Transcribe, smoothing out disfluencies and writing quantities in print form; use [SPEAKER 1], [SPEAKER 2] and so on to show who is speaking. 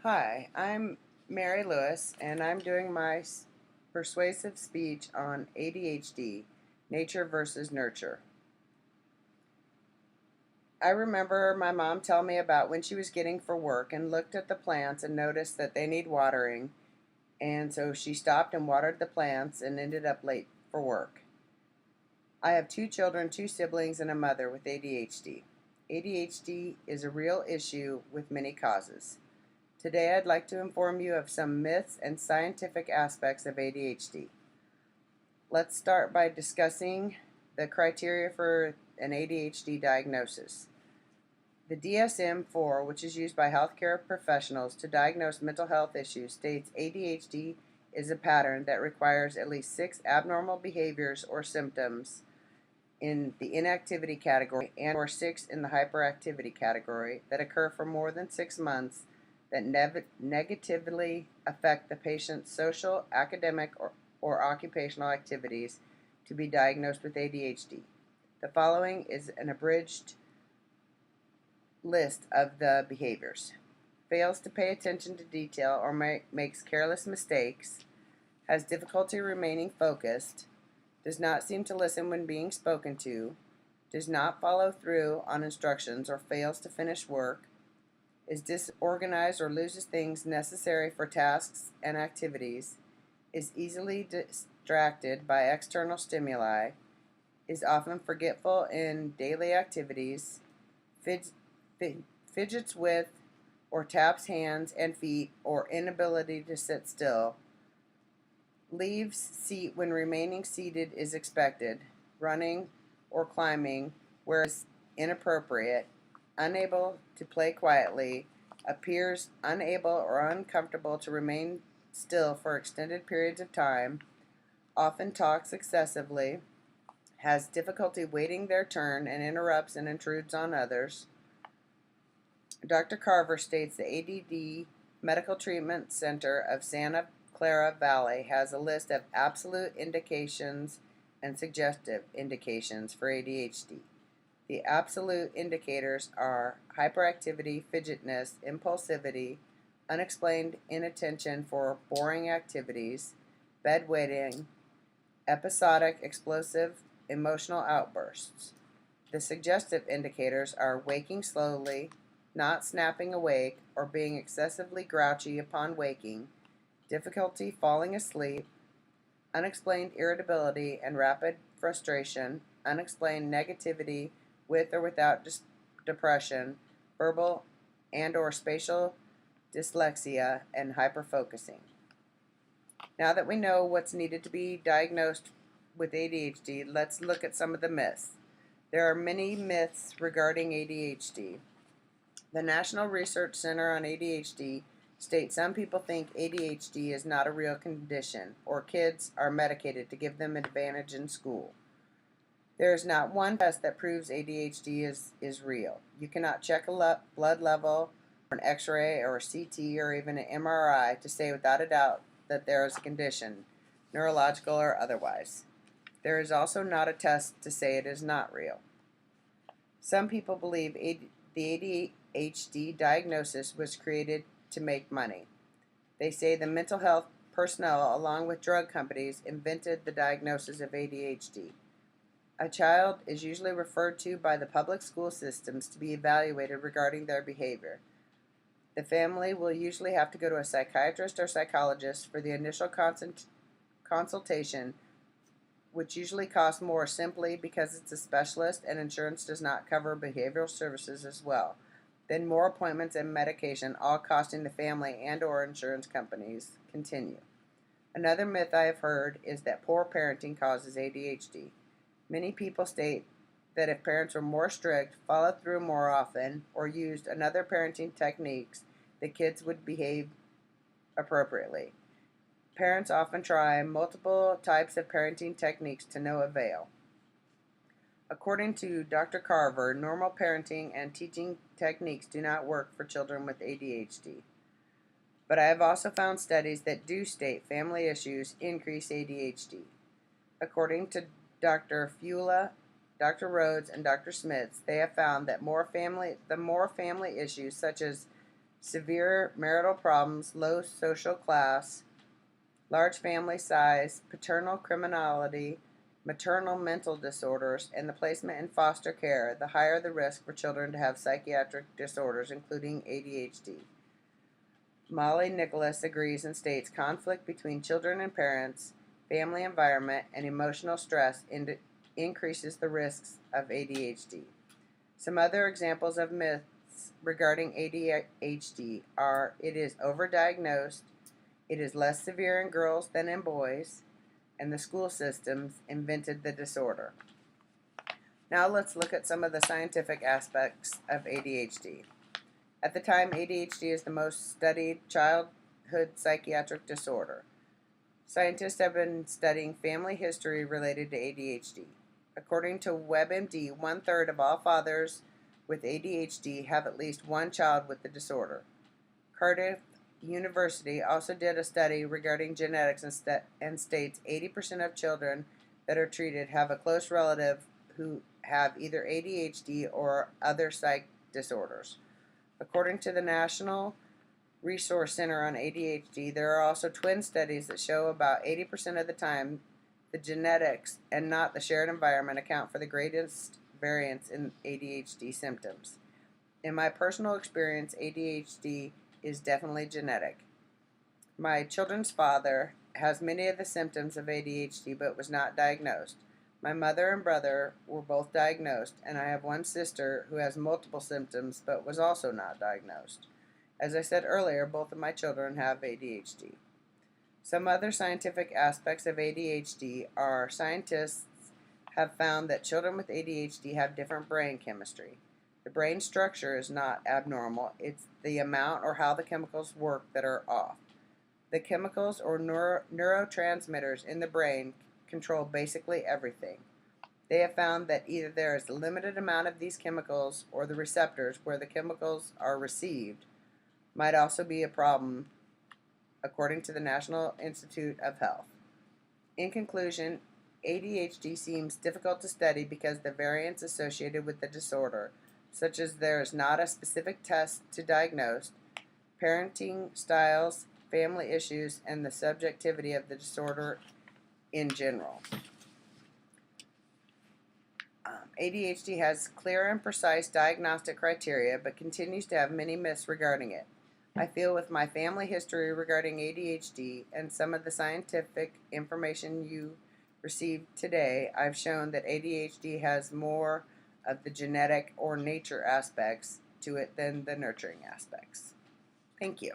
[SPEAKER 1] Hi, I'm Mary Lewis, and I'm doing my persuasive speech on ADHD, nature versus nurture. I remember my mom telling me about when she was getting for work and looked at the plants and noticed that they need watering, and so she stopped and watered the plants and ended up late for work. I have two children, two siblings, and a mother with ADHD. ADHD is a real issue with many causes. Today I'd like to inform you of some myths and scientific aspects of ADHD. Let's start by discussing the criteria for an ADHD diagnosis. The DSM-4, which is used by healthcare professionals to diagnose mental health issues, states ADHD is a pattern that requires at least 6 abnormal behaviors or symptoms in the inactivity category and or 6 in the hyperactivity category that occur for more than 6 months that negatively affect the patient's social, academic, or occupational activities to be diagnosed with ADHD. The following is an abridged list of the behaviors. Fails to pay attention to detail or makes careless mistakes, has difficulty remaining focused, does not seem to listen when being spoken to, does not follow through on instructions or fails to finish work, is disorganized or loses things necessary for tasks and activities, is easily distracted by external stimuli, is often forgetful in daily activities, fidgets with or taps hands and feet or inability to sit still, leaves seat when remaining seated is expected, running or climbing where is inappropriate, unable to play quietly, appears unable or uncomfortable to remain still for extended periods of time, often talks excessively, has difficulty waiting their turn and interrupts and intrudes on others. Dr. Carver states the ADD Medical Treatment Center of Santa Clara Valley has a list of absolute indications and suggestive indications for ADHD. The absolute indicators are hyperactivity, fidgetness, impulsivity, unexplained inattention for boring activities, bedwetting, episodic explosive emotional outbursts. The suggestive indicators are waking slowly, not snapping awake, or being excessively grouchy upon waking, difficulty falling asleep, unexplained irritability and rapid frustration, unexplained negativity with or without depression, verbal and or spatial dyslexia, and hyperfocusing. Now that we know what's needed to be diagnosed with ADHD, let's look at some of the myths. There are many myths regarding ADHD. The National Research Center on ADHD states some people think ADHD is not a real condition, or kids are medicated to give them advantage in school. There is not one test that proves ADHD is real. You cannot check a blood level, or an X-ray, or a CT, or even an MRI to say without a doubt that there is a condition, neurological or otherwise. There is also not a test to say it is not real. Some people believe the ADHD diagnosis was created to make money. They say the mental health personnel, along with drug companies, invented the diagnosis of ADHD. A child is usually referred to by the public school systems to be evaluated regarding their behavior. The family will usually have to go to a psychiatrist or psychologist for the initial consultation, which usually costs more simply because it's a specialist and insurance does not cover behavioral services as well. Then more appointments and medication, all costing the family and or insurance companies, continue. Another myth I have heard is that poor parenting causes ADHD. Many people state that if parents were more strict, followed through more often, or used another parenting techniques, the kids would behave appropriately. Parents often try multiple types of parenting techniques to no avail. According to Dr. Carver, normal parenting and teaching techniques do not work for children with ADHD. But I have also found studies that do state family issues increase ADHD. According to Dr. Fula, Dr. Rhodes, and Dr. Smith, they have found that the more family issues such as severe marital problems, low social class, large family size, paternal criminality, maternal mental disorders, and the placement in foster care, the higher the risk for children to have psychiatric disorders, including ADHD. Molly Nicholas agrees and states conflict between children and parents, family environment, and emotional stress increases the risks of ADHD. Some other examples of myths regarding ADHD are it is overdiagnosed, it is less severe in girls than in boys, and the school systems invented the disorder. Now let's look at some of the scientific aspects of ADHD. At the time, ADHD is the most studied childhood psychiatric disorder. Scientists have been studying family history related to ADHD. According to WebMD, 1/3 of all fathers with ADHD have at least one child with the disorder. Cardiff University also did a study regarding genetics and states 80% of children that are treated have a close relative who have either ADHD or other psych disorders. According to the National Resource Center on ADHD, there are also twin studies that show about 80% of the time the genetics and not the shared environment account for the greatest variance in ADHD symptoms. In my personal experience, ADHD is definitely genetic. My children's father has many of the symptoms of ADHD but was not diagnosed. My mother and brother were both diagnosed, and I have one sister who has multiple symptoms but was also not diagnosed. As I said earlier, both of my children have ADHD. Some other scientific aspects of ADHD are scientists have found that children with ADHD have different brain chemistry. The brain structure is not abnormal, it's the amount or how the chemicals work that are off. The chemicals or neurotransmitters in the brain control basically everything. They have found that either there is a limited amount of these chemicals or the receptors where the chemicals are received might also be a problem, according to the National Institute of Health. In conclusion, ADHD seems difficult to study because the variants associated with the disorder, such as there is not a specific test to diagnose, parenting styles, family issues, and the subjectivity of the disorder in general. ADHD has clear and precise diagnostic criteria, but continues to have many myths regarding it. I feel with my family history regarding ADHD and some of the scientific information you received today, I've shown that ADHD has more of the genetic or nature aspects to it than the nurturing aspects. Thank you.